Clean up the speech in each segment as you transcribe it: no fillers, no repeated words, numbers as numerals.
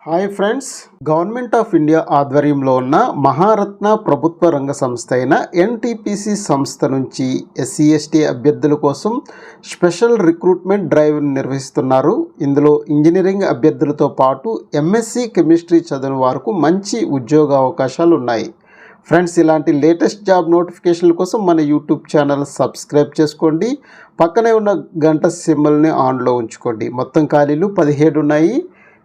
Hi friends, government of India ఆధ్వర్యంలో ఉన్న మహారత్న ప్రభుత్వ రంగ సంస్థ అయిన ఎన్టీపీసీ సంస్థ నుంచి ఎస్సీ ఎస్టీ అభ్యర్థుల కోసం స్పెషల్ రిక్రూట్మెంట్ డ్రైవ్ నిర్వహిస్తున్నారు. ఇందులో ఇంజనీరింగ్ అభ్యర్థులతో పాటు ఎంఎస్సి కెమిస్ట్రీ చదివిన వారికి మంచి ఉద్యోగ అవకాశాలు ఉన్నాయి. ఫ్రెండ్స్, ఇలాంటి లేటెస్ట్ జాబ్ నోటిఫికేషన్ల కోసం మన యూట్యూబ్ ఛానల్ సబ్స్క్రైబ్ చేసుకోండి. పక్కనే ఉన్న గంట సింబల్ని ఆన్లో ఉంచుకోండి. మొత్తం ఖాళీలు 17 ఉన్నాయి.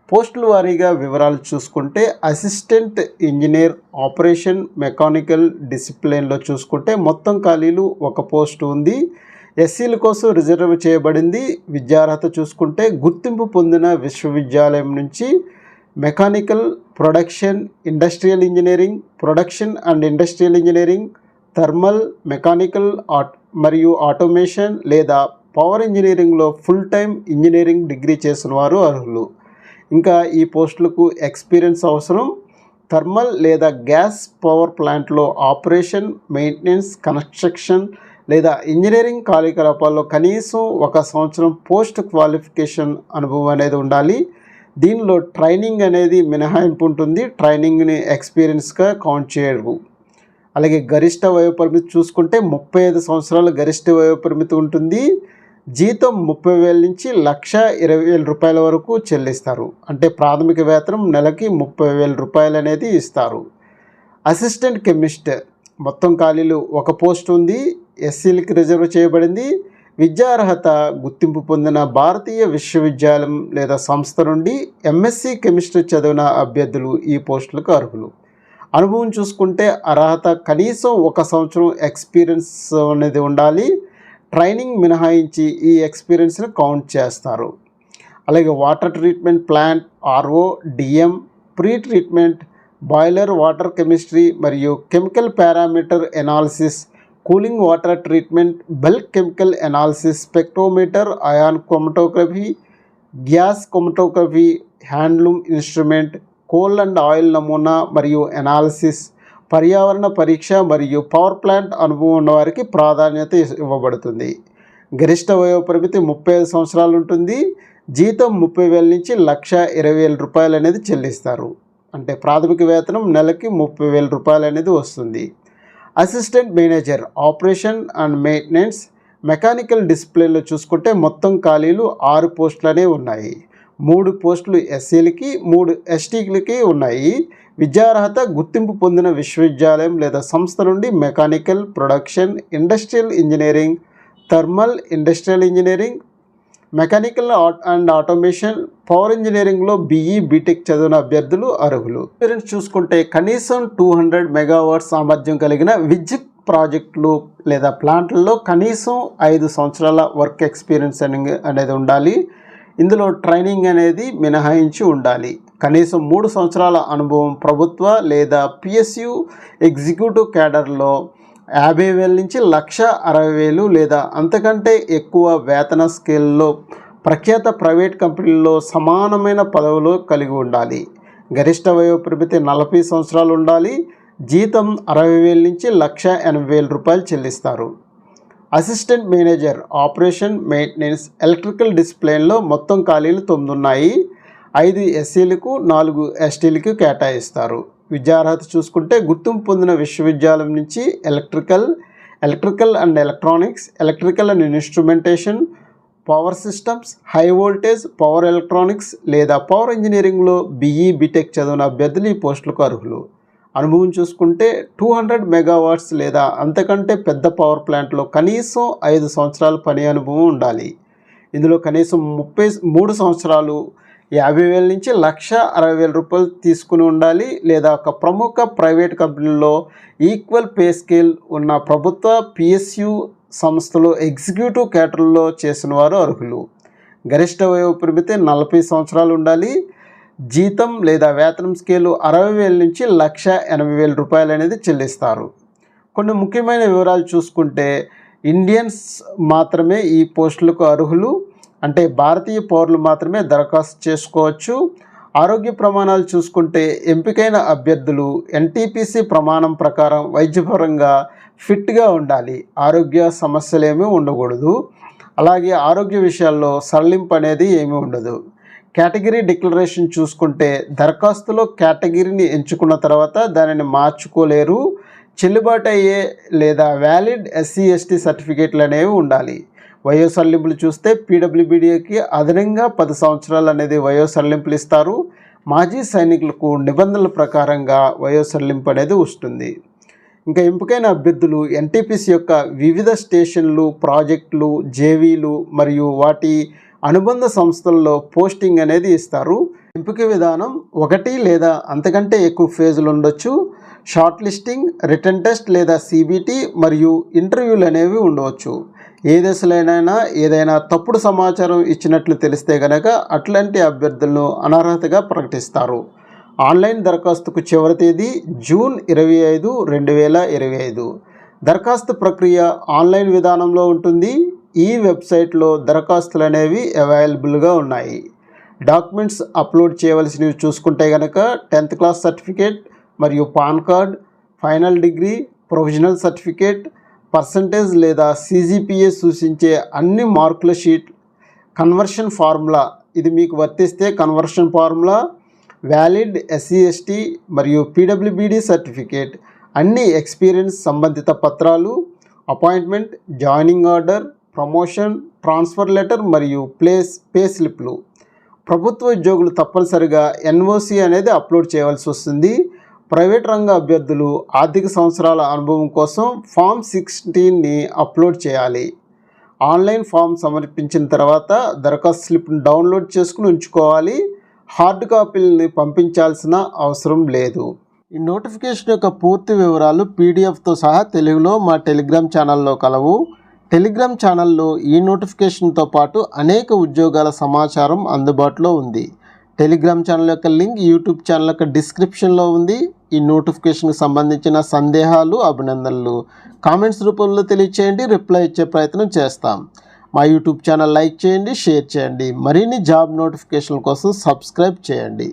పోస్టుల వారీగా వివరాలు చూసుకుంటే అసిస్టెంట్ ఇంజనీర్ ఆపరేషన్ మెకానికల్ డిసిప్లిన్లో చూసుకుంటే మొత్తం ఖాళీలు ఒక పోస్టు ఉంది. ఎస్సీల కోసం రిజర్వ్ చేయబడింది. విద్యార్హత చూసుకుంటే గుర్తింపు పొందిన విశ్వవిద్యాలయం నుంచి mechanical, production, industrial engineering, production and industrial engineering, thermal, mechanical మరియు ఆటోమేషన్ లేదా పవర్ ఇంజనీరింగ్లో ఫుల్ టైం ఇంజనీరింగ్ డిగ్రీ చేసిన వారు అర్హులు. ఇంకా ఈ పోస్టులకు ఎక్స్పీరియన్స్ అవసరం. థర్మల్ లేదా గ్యాస్ పవర్ ప్లాంట్లో ఆపరేషన్, మెయింటెనెన్స్, కన్స్ట్రక్షన్ లేదా ఇంజనీరింగ్ కార్యకలాపాల్లో కనీసం 1 సంవత్సరం పోస్ట్ క్వాలిఫికేషన్ అనుభవం అనేది ఉండాలి. దీనిలో ట్రైనింగ్ అనేది మినహాయింపు ఉంటుంది. ట్రైనింగ్ని ఎక్స్పీరియన్స్గా కౌంట్ చేయరు. అలాగే గరిష్ట వయోపరిమితి చూసుకుంటే 35 సంవత్సరాల గరిష్ట వయోపరిమితి ఉంటుంది. జీతం 30,000 నుంచి 1,20,000 రూపాయల వరకు చెల్లిస్తారు. అంటే ప్రాథమిక వేతనం నెలకి 30,000 రూపాయలు అనేది ఇస్తారు. అసిస్టెంట్ కెమిస్ట్ మొత్తం ఖాళీలు ఒక పోస్ట్ ఉంది. ఎస్సీలకి రిజర్వ్ చేయబడింది. విద్యార్హత గుర్తింపు పొందిన భారతీయ విశ్వవిద్యాలయం లేదా సంస్థ నుండి ఎంఎస్సి కెమిస్ట్రీ చదివిన అభ్యర్థులు ఈ పోస్టులకు అర్హులు. అనుభవం చూసుకుంటే అర్హత కనీసం 1 సంవత్సరం ఎక్స్పీరియన్స్ అనేది ఉండాలి. ట్రైనింగ్ మినహాయించి ఈ ఎక్స్పీరియన్స్ని కౌంట్ చేస్తారు. అలాగే water treatment plant, RO, DM, pre treatment, boiler water chemistry మరియు chemical parameter analysis, cooling water treatment, bulk chemical analysis, spectrometer, ion chromatography, gas chromatography, handloom instrument, coal and oil నమూనా మరియు analysis, పర్యావరణ పరీక్ష మరియు power plant అనుభవం ఉన్నవారికి ప్రాధాన్యత ఇవ్వబడుతుంది. గరిష్ట వయోపరిమితి 35 సంవత్సరాలు ఉంటుంది. జీతం 30,000 నుంచి 1,20,000 రూపాయలు అనేది చెల్లిస్తారు. అంటే ప్రాథమిక వేతనం నెలకి 30,000 రూపాయలు అనేది వస్తుంది. Assistant manager operation and maintenance mechanical డిసిప్లిన్లో చూసుకుంటే మొత్తం ఖాళీలు 6 పోస్టులనే ఉన్నాయి. 3 పోస్టులు ఎస్సీలకి, 3 ఎస్టీలకి ఉన్నాయి. విద్యార్హత గుర్తింపు పొందిన విశ్వవిద్యాలయం లేదా సంస్థ నుండి mechanical, production, industrial engineering, thermal, industrial engineering, mechanical and automation, power ఇంజనీరింగ్లో బీఈ, బీటెక్ చదివిన అభ్యర్థులు అర్హులు. ఎక్స్పీరియన్స్ చూసుకుంటే కనీసం 200 మెగావాట్ సామర్థ్యం కలిగిన విద్యుత్ ప్రాజెక్టులు లేదా ప్లాంట్లలో కనీసం 5 సంవత్సరాల వర్క్ ఎక్స్పీరియన్స్ అనేది ఉండాలి. ఇందులో ట్రైనింగ్ అనేది మినహాయించి ఉండాలి. కనీసం 3 సంవత్సరాల అనుభవం ప్రభుత్వ లేదా పిఎస్యు ఎగ్జిక్యూటివ్ క్యాడర్లో 50,000 నుంచి 1,60,000 లేదా అంతకంటే ఎక్కువ వేతన స్కేల్లో ప్రఖ్యాత ప్రైవేట్ కంపెనీల్లో సమానమైన పదవులు కలిగి ఉండాలి. గరిష్ట వయోపరిమితి 40 సంవత్సరాలు ఉండాలి. జీతం 60,000 నుంచి 1,80,000 రూపాయలు చెల్లిస్తారు. Assistant manager operation maintenance electrical డిసిప్లిన్లో మొత్తం ఖాళీలు 9 ఉన్నాయి. 5 ఎస్సీలకు, 4 ఎస్టీలకు కేటాయిస్తారు. విద్యార్హత చూసుకుంటే గుర్తింపు పొందిన విశ్వవిద్యాలయం నుంచి electrical and electronics, electrical and instrumentation, power systems, high voltage, power electronics లేదా పవర్ ఇంజనీరింగ్లో బీఈ, బీటెక్ చదివిన అభ్యర్థులు ఈ పోస్టులకు అర్హులు. అనుభవం చూసుకుంటే 200 మెగావాట్స్ లేదా అంతకంటే పెద్ద పవర్ ప్లాంట్లో కనీసం 5 సంవత్సరాల పని అనుభవం ఉండాలి. ఇందులో కనీసం 33 సంవత్సరాలు 50,000 నుంచి 1,60,000 రూపాయలు తీసుకుని ఉండాలి. లేదా ఒక ప్రముఖ ప్రైవేట్ కంపెనీలో ఈక్వల్ పే స్కేల్ ఉన్న ప్రభుత్వ పిఎస్యు సంస్థలో ఎగ్జిక్యూటివ్ క్యాడర్లో చేసిన వారు అర్హులు. గరిష్ట వయోపరిమితి 40 సంవత్సరాలు ఉండాలి. జీతం లేదా వేతనం స్కేలు 60,000 నుంచి 1,80,000 రూపాయలు అనేది చెల్లిస్తారు. కొన్ని ముఖ్యమైన వివరాలు చూసుకుంటే ఇండియన్స్ మాత్రమే ఈ పోస్టులకు అర్హులు. అంటే భారతీయ పౌరులు మాత్రమే దరఖాస్తు చేసుకోవచ్చు. ఆరోగ్య ప్రమాణాలు చూసుకుంటే ఎంపికైన అభ్యర్థులు ఎన్టీపీసీ ప్రమాణం ప్రకారం వైద్యపరంగా ఫిట్గా ఉండాలి. ఆరోగ్య సమస్యలు ఏమీ ఉండకూడదు. అలాగే ఆరోగ్య విషయాల్లో సడలింపు అనేది ఏమీ ఉండదు. కేటగిరీ డిక్లరేషన్ చూసుకుంటే దరఖాస్తులో కేటగిరీని ఎంచుకున్న తర్వాత దానిని మార్చుకోలేరు. చెల్లుబాటు అయ్యే లేదా వ్యాలిడ్ ఎస్సీ ఎస్టీ సర్టిఫికేట్లు అనేవి ఉండాలి. వయో సడలింపులు చూస్తే పీడబ్ల్యూబీడీకి అదనంగా 10 సంవత్సరాలు అనేది వయో సడలింపులు ఇస్తారు. మాజీ సైనికులకు నిబంధనల ప్రకారంగా వయో సడలింపు అనేది వస్తుంది. ఇంకా ఎంపికైన అభ్యర్థులు ఎన్టీపీసీ యొక్క వివిధ స్టేషన్లు, ప్రాజెక్టులు, జేవీలు మరియు వాటి అనుబంధ సంస్థల్లో పోస్టింగ్ అనేది ఇస్తారు. ఎంపిక విధానం 1 లేదా అంతకంటే ఎక్కువ ఫేజులు ఉండొచ్చు. షార్ట్ లిస్టింగ్, రిటన్ టెస్ట్ లేదా సిబిటి మరియు ఇంటర్వ్యూలు అనేవి ఉండవచ్చు. ఏ దశలోనైనా ఏదైనా తప్పుడు సమాచారం ఇచ్చినట్లు తెలిస్తే కనుక అట్లాంటి అభ్యర్థులను అనర్హతగా ప్రకటిస్తారు. ఆన్లైన్ దరఖాస్తుకు చివరి తేదీ జూన్ 25, 2025. దరఖాస్తు ప్రక్రియ ఆన్లైన్ విధానంలో ఉంటుంది. ఈ వెబ్సైట్లో దరఖాస్తులు అనేవి అవైలబుల్గా ఉన్నాయి. డాక్యుమెంట్స్ అప్లోడ్ చేయవలసినవి చూసుకుంటే కనుక 10th క్లాస్ సర్టిఫికేట్ మరియు pan card, final degree, provisional certificate, percentage లేదా సిజిపిఏ సూచించే అన్ని మార్కుల షీట్, కన్వర్షన్ ఫార్ములా, ఇది మీకు వర్తిస్తే conversion formula, valid SC ST మరియు పీడబ్ల్యూబీడీ సర్టిఫికేట్, అన్ని ఎక్స్పీరియన్స్ సంబంధిత పత్రాలు, appointment, joining order, promotion, transfer letter మరియు పే స్లిప్లు. ప్రభుత్వ ఉద్యోగులు తప్పనిసరిగా ఎన్ఓసి అనేది అప్లోడ్ చేయవలసి వస్తుంది. ప్రైవేట్ రంగ అభ్యర్థులు ఆర్థిక సంవత్సరాల అనుభవం కోసం ఫామ్ 16ని అప్లోడ్ చేయాలి. ఆన్లైన్ ఫామ్ సమర్పించిన తర్వాత దరఖాస్తు స్లిప్ని డౌన్లోడ్ చేసుకుని ఉంచుకోవాలి. హార్డ్ కాపీలని పంపించాల్సిన అవసరం లేదు. ఈ నోటిఫికేషన్ యొక్క పూర్తి వివరాలు పీడిఎఫ్తో సహా తెలుగులో మా టెలిగ్రామ్ ఛానల్లో కలవు. టెలిగ్రామ్ ఛానల్లో ఈ నోటిఫికేషన్తో పాటు అనేక ఉద్యోగాల సమాచారం అందుబాటులో ఉంది. టెలిగ్రామ్ ఛానల్ యొక్క లింక్ యూట్యూబ్ ఛానల్ యొక్క డిస్క్రిప్షన్లో ఉంది. ఈ నోటిఫికేషన్కి సంబంధించిన సందేహాలు, అభినందనలు కామెంట్స్ రూపంలో తెలియచేయండి. రిప్లై ఇచ్చే ప్రయత్నం చేస్తాం. మా యూట్యూబ్ ఛానల్ లైక్ చేయండి, షేర్ చేయండి. మరిన్ని జాబ్ నోటిఫికేషన్ల కోసం సబ్స్క్రైబ్ చేయండి.